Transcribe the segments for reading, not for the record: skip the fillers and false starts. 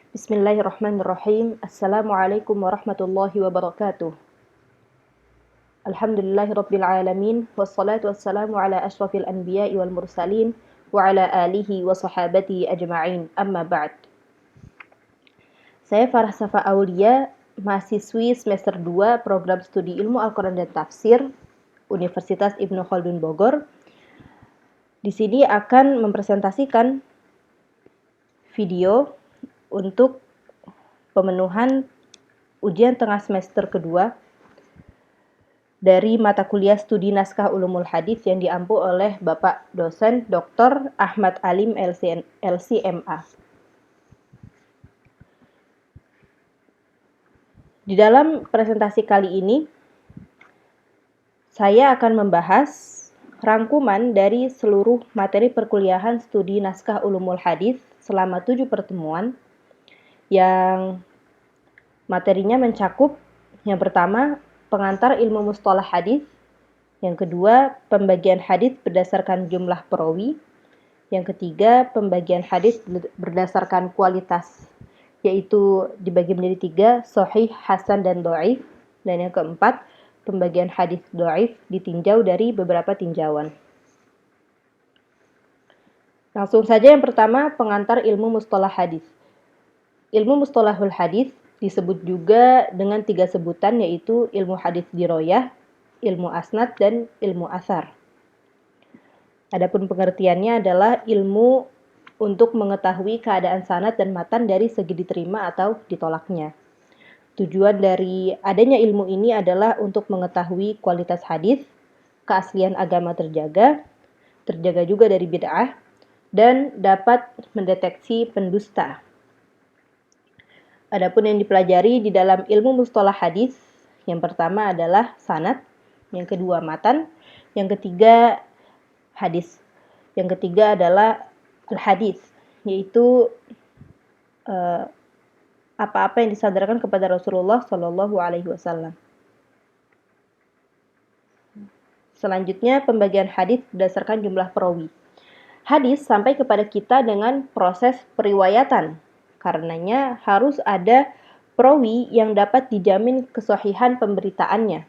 Bismillahirrahmanirrahim. Assalamualaikum warahmatullahi wabarakatuh. Alhamdulillahirabbil alamin wassalatu wassalamu ala asyrafil anbiya'i wal mursalin wa ala alihi wa sahabatihi ajma'in. Amma ba'd. Saya Farah Safa Aulia, mahasiswi semester 2 program studi Ilmu Al-Qur'an dan Tafsir Universitas Ibnu Khaldun Bogor. Di sini akan mempresentasikan video untuk pemenuhan ujian tengah semester kedua dari mata kuliah studi naskah ulumul hadis yang diampu oleh Bapak dosen Dr. Ahmad Alim LCMA. Di dalam presentasi kali ini, saya akan membahas rangkuman dari seluruh materi perkuliahan studi naskah ulumul hadis selama 7 pertemuan yang materinya mencakup yang pertama, pengantar ilmu mustalah hadis, yang kedua, pembagian hadis berdasarkan jumlah perawi, yang ketiga, pembagian hadis berdasarkan kualitas, yaitu dibagi menjadi 3, sahih, hasan, dan dhaif, dan yang keempat, pembagian hadis dhaif ditinjau dari beberapa tinjauan. Langsung saja yang pertama, pengantar ilmu mustalah hadis. Ilmu mustalahul hadis disebut juga dengan 3 sebutan, yaitu ilmu hadis diroyah, ilmu asnad, dan ilmu athar. Adapun pengertiannya adalah ilmu untuk mengetahui keadaan sanad dan matan dari segi diterima atau ditolaknya. Tujuan dari adanya ilmu ini adalah untuk mengetahui kualitas hadis, keaslian agama terjaga juga dari bid'ah, dan dapat mendeteksi pendusta. Adapun yang dipelajari di dalam ilmu mustalah hadis, yang pertama adalah sanad, yang kedua matan, yang ketiga hadis. Yang ketiga adalah al-hadis, yaitu apa-apa yang disandarkan kepada Rasulullah Shallallahu Alaihi Wasallam. Selanjutnya, pembagian hadis berdasarkan jumlah perawi. Hadis sampai kepada kita dengan proses periwayatan. Karenanya harus ada perawi yang dapat dijamin kesahihan pemberitaannya.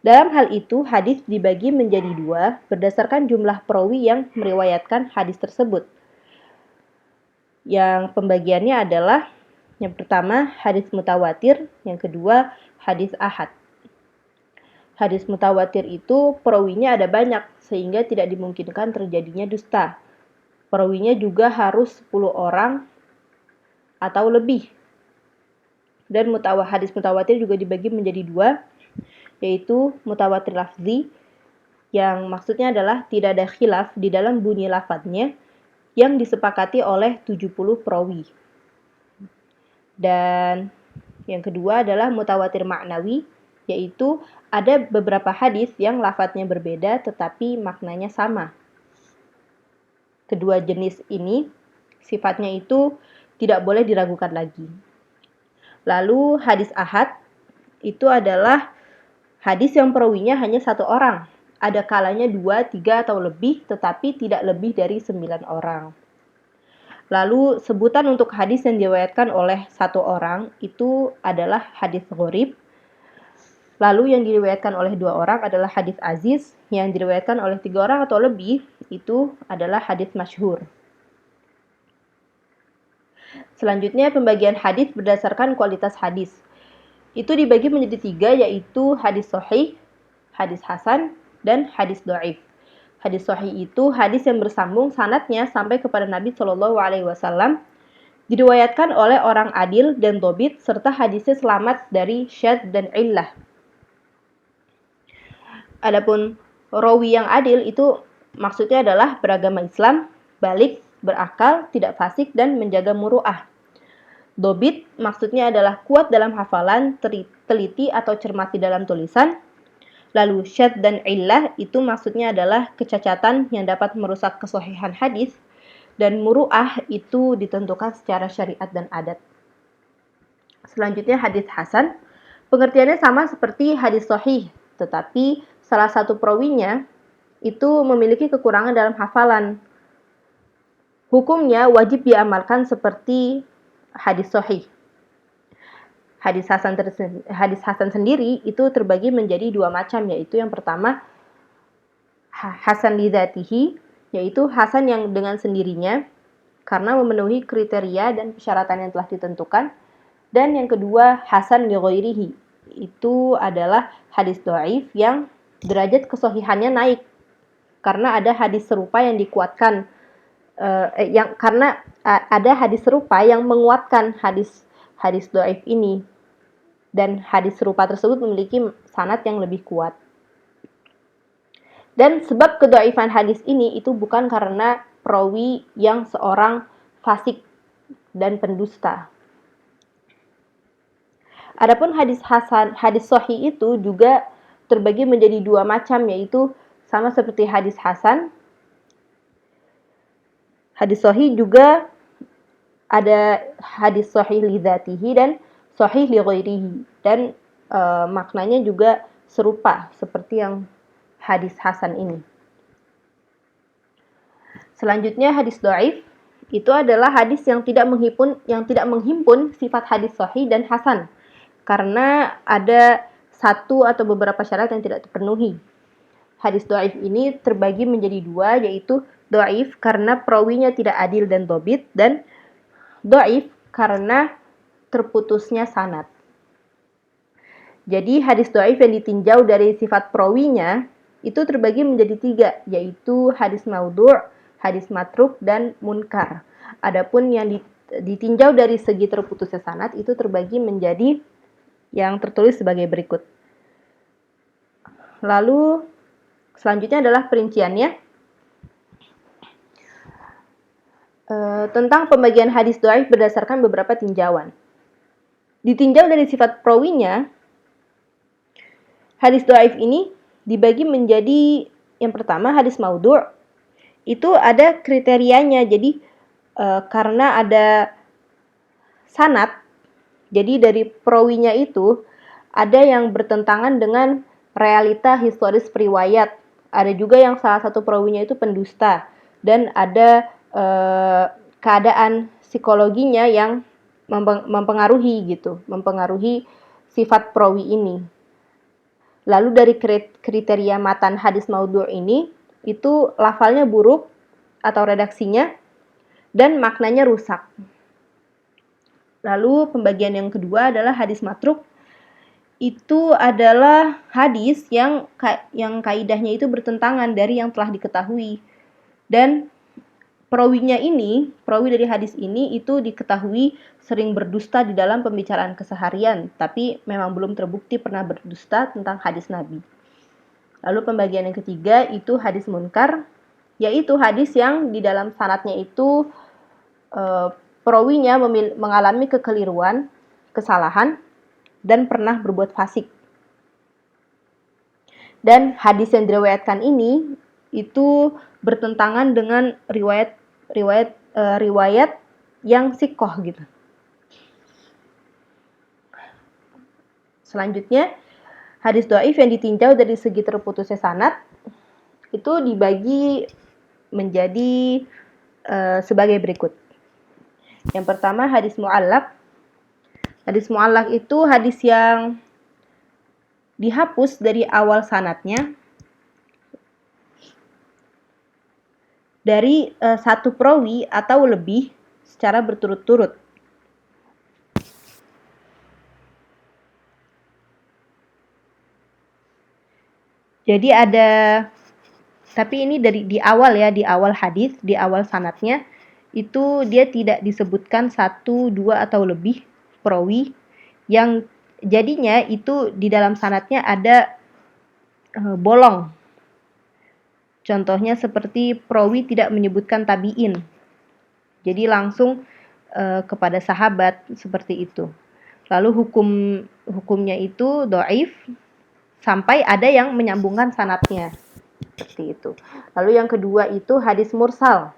Dalam hal itu, hadis dibagi menjadi 2 berdasarkan jumlah perawi yang meriwayatkan hadis tersebut. Yang pembagiannya adalah yang pertama hadis mutawatir, yang kedua hadis ahad. Hadis mutawatir itu perawinya ada banyak sehingga tidak dimungkinkan terjadinya dusta. Perawinya juga harus 10 orang atau lebih. Dan hadis mutawatir juga dibagi menjadi 2, yaitu mutawatir lafzi, yang maksudnya adalah tidak ada khilaf di dalam bunyi lafadznya yang disepakati oleh 70 perawi. Dan yang kedua adalah mutawatir maknawi, yaitu ada beberapa hadis yang lafadznya berbeda tetapi maknanya sama. Kedua jenis ini sifatnya itu tidak boleh diragukan lagi. Lalu hadis ahad itu adalah hadis yang perawinya hanya 1 orang. Ada kalanya 2, 3 atau lebih, tetapi tidak lebih dari 9 orang. Lalu sebutan untuk hadis yang diriwayatkan oleh 1 orang itu adalah hadis gharib. Lalu yang diriwayatkan oleh 2 orang adalah hadis aziz, yang diriwayatkan oleh 3 orang atau lebih itu adalah hadis masyhur. Selanjutnya pembagian hadis berdasarkan kualitas hadis. Itu dibagi menjadi 3, yaitu hadis sahih, hadis hasan, dan hadis dhaif. Hadis sahih itu hadis yang bersambung sanadnya sampai kepada Nabi Shallallahu Alaihi Wasallam, diriwayatkan oleh orang adil dan dhabit serta hadisnya selamat dari syadz dan illah. Adapun rawi yang adil itu maksudnya adalah beragama Islam, balik, berakal, tidak fasik, dan menjaga muru'ah. Dhabit maksudnya adalah kuat dalam hafalan, teliti atau cermat di dalam tulisan. Lalu syadz dan illah itu maksudnya adalah kecacatan yang dapat merusak kesahihan hadis, dan muru'ah itu ditentukan secara syariat dan adat. Selanjutnya hadis hasan, pengertiannya sama seperti hadis sahih, tetapi salah satu perawinya itu memiliki kekurangan dalam hafalan. hukumnya wajib diamalkan seperti hadis sahih. Hadis hasan sendiri itu terbagi menjadi dua macam, yaitu yang pertama hasan lidzatihi, yaitu hasan yang dengan sendirinya karena memenuhi kriteria dan persyaratan yang telah ditentukan. Dan yang kedua hasan li ghairihi, itu adalah hadis dhaif yang derajat kesahihannya naik karena ada hadis serupa yang dikuatkan, karena ada hadis serupa yang menguatkan hadis dhaif ini, dan hadis serupa tersebut memiliki sanad yang lebih kuat. Dan sebab kedhaifan hadis ini itu bukan karena perawi yang seorang fasik dan pendusta. Adapun hadis sahih itu juga terbagi menjadi dua macam, yaitu sama seperti hadis hasan. Hadis sahih juga ada hadis sahih lidzatihi dan sahih li ghairihi, dan maknanya juga serupa seperti yang hadis hasan ini. Selanjutnya hadis dhaif itu adalah hadis yang tidak menghimpun sifat hadis sahih dan hasan karena ada satu atau beberapa syarat yang tidak terpenuhi. Hadis dhaif ini terbagi menjadi dua, yaitu dhaif karena perawinya tidak adil dan dhabit, dan dhaif karena terputusnya sanad. Jadi hadis dhaif yang ditinjau dari sifat perawinya itu terbagi menjadi tiga, yaitu hadis maudhu', hadis matruk, dan munkar. Adapun yang ditinjau dari segi terputusnya sanad itu terbagi menjadi yang tertulis sebagai berikut. Lalu selanjutnya adalah perinciannya. Tentang pembagian hadis dhaif berdasarkan beberapa tinjauan. Ditinjau dari sifat perawinya, hadis dhaif ini dibagi menjadi yang pertama hadis maudhu'. Itu ada kriterianya, jadi karena ada sanad, jadi dari perawinya itu ada yang bertentangan dengan realita historis periwayat. Ada juga yang salah satu perawinya itu pendusta, dan ada keadaan psikologinya yang mempengaruhi sifat perawi ini. Lalu dari kriteria matan hadis maudhu' ini itu lafalnya buruk atau redaksinya dan maknanya rusak. Lalu pembagian yang kedua adalah hadis matruk. Itu adalah hadis yang kaidahnya itu bertentangan dari yang telah diketahui, dan perawi dari hadis ini itu diketahui sering berdusta di dalam pembicaraan keseharian, tapi memang belum terbukti pernah berdusta tentang hadis Nabi. Lalu pembagian yang ketiga itu hadis munkar, yaitu hadis yang di dalam sanadnya itu perawinya mengalami kekeliruan, kesalahan, dan pernah berbuat fasik. Dan hadis yang diriwayatkan ini itu bertentangan dengan riwayat yang sikoh gitu. Selanjutnya, hadis dhaif yang ditinjau dari segi terputusnya sanad itu dibagi menjadi sebagai berikut. Yang pertama hadis mu'allaq. Hadis mu'allaq itu hadis yang dihapus dari awal sanadnya dari satu perawi atau lebih secara berturut-turut. Jadi tapi ini di awal hadis, di awal sanadnya itu dia tidak disebutkan satu, dua atau lebih perawi, yang jadinya itu di dalam sanadnya ada bolong. Contohnya seperti perawi tidak menyebutkan tabi'in, jadi langsung kepada sahabat, seperti itu. Lalu hukumnya itu dhaif sampai ada yang menyambungkan sanadnya, seperti itu. Lalu yang kedua itu hadis mursal.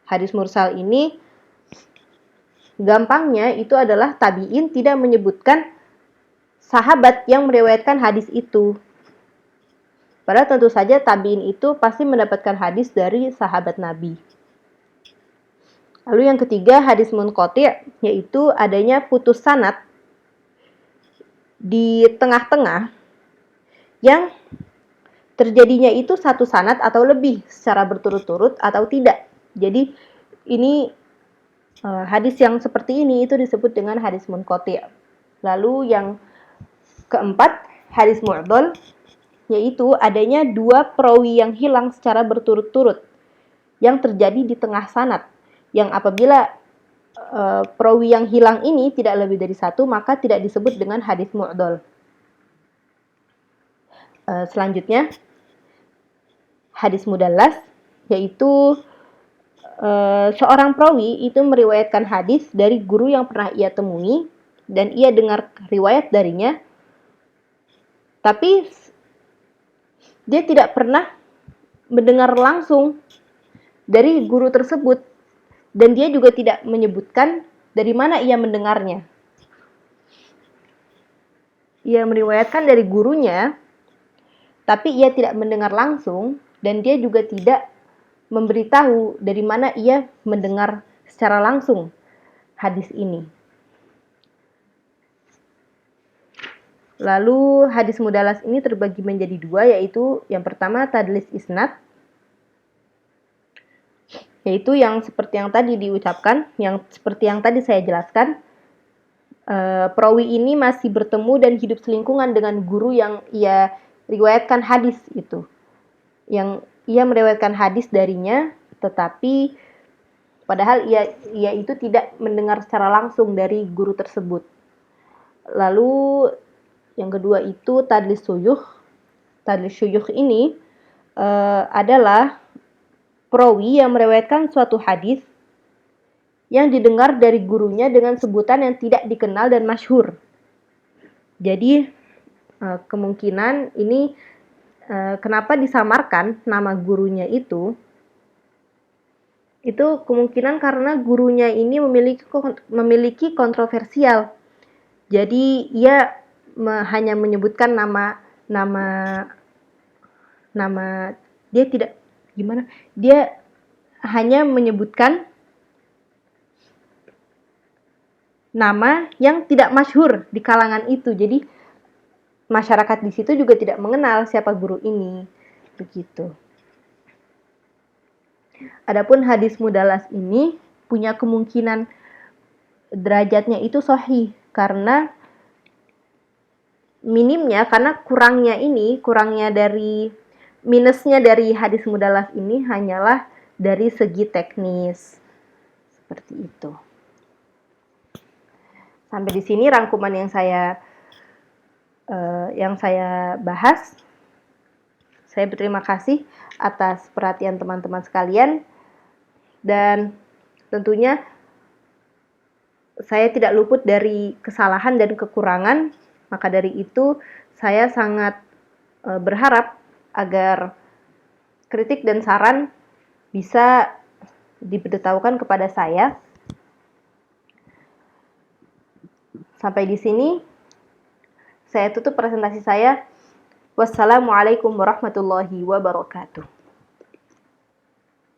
Hadis mursal ini gampangnya itu adalah tabi'in tidak menyebutkan sahabat yang meriwayatkan hadis itu. Padahal tentu saja tabi'in itu pasti mendapatkan hadis dari sahabat Nabi. Lalu yang ketiga, hadis munqati', yaitu adanya putus sanad di tengah-tengah yang terjadinya itu satu sanad atau lebih secara berturut-turut atau tidak. Jadi ini hadis yang seperti ini itu disebut dengan hadis munqati'. Lalu yang keempat, hadis mu'dhal, yaitu adanya dua perawi yang hilang secara berturut-turut yang terjadi di tengah sanad. Yang apabila perawi yang hilang ini tidak lebih dari satu, maka tidak disebut dengan hadis mu'dhal. Selanjutnya, hadis mudallas, yaitu seorang perawi itu meriwayatkan hadis dari guru yang pernah ia temui dan ia dengar riwayat darinya, tapi dia tidak pernah mendengar langsung dari guru tersebut dan dia juga tidak menyebutkan dari mana ia mendengarnya. Ia meriwayatkan dari gurunya, tapi ia tidak mendengar langsung dan dia juga tidak memberitahu dari mana ia mendengar secara langsung hadis ini. Lalu hadis mudallas ini terbagi menjadi dua, yaitu yang pertama tadlis isnad, yaitu yang seperti yang tadi diucapkan, yang seperti yang tadi saya jelaskan, perawi ini masih bertemu dan hidup selingkungan dengan guru yang ia riwayatkan hadis itu, yang ia meriwayatkan hadis darinya, tetapi padahal ia itu tidak mendengar secara langsung dari guru tersebut. Lalu yang kedua itu tadlis syuyukh. Tadlis syuyukh ini adalah perawi yang meriwayatkan suatu hadis yang didengar dari gurunya dengan sebutan yang tidak dikenal dan masyhur. Jadi kemungkinan ini kenapa disamarkan nama gurunya itu kemungkinan karena gurunya ini memiliki kontroversial. Jadi ia hanya menyebutkan nama dia tidak dia hanya menyebutkan nama yang tidak masyhur di kalangan itu. Jadi masyarakat di situ juga tidak mengenal siapa guru ini, begitu. Adapun hadis mudallas ini punya kemungkinan derajatnya itu sahih karena minusnya dari hadis mudallas ini hanyalah dari segi teknis. Seperti itu. Sampai di sini rangkuman yang saya bahas. Saya berterima kasih atas perhatian teman-teman sekalian dan tentunya saya tidak luput dari kesalahan dan kekurangan. Maka dari itu saya sangat berharap agar kritik dan saran bisa diberitahukan kepada saya. Sampai di sini saya tutup presentasi saya. Wassalamualaikum warahmatullahi wabarakatuh.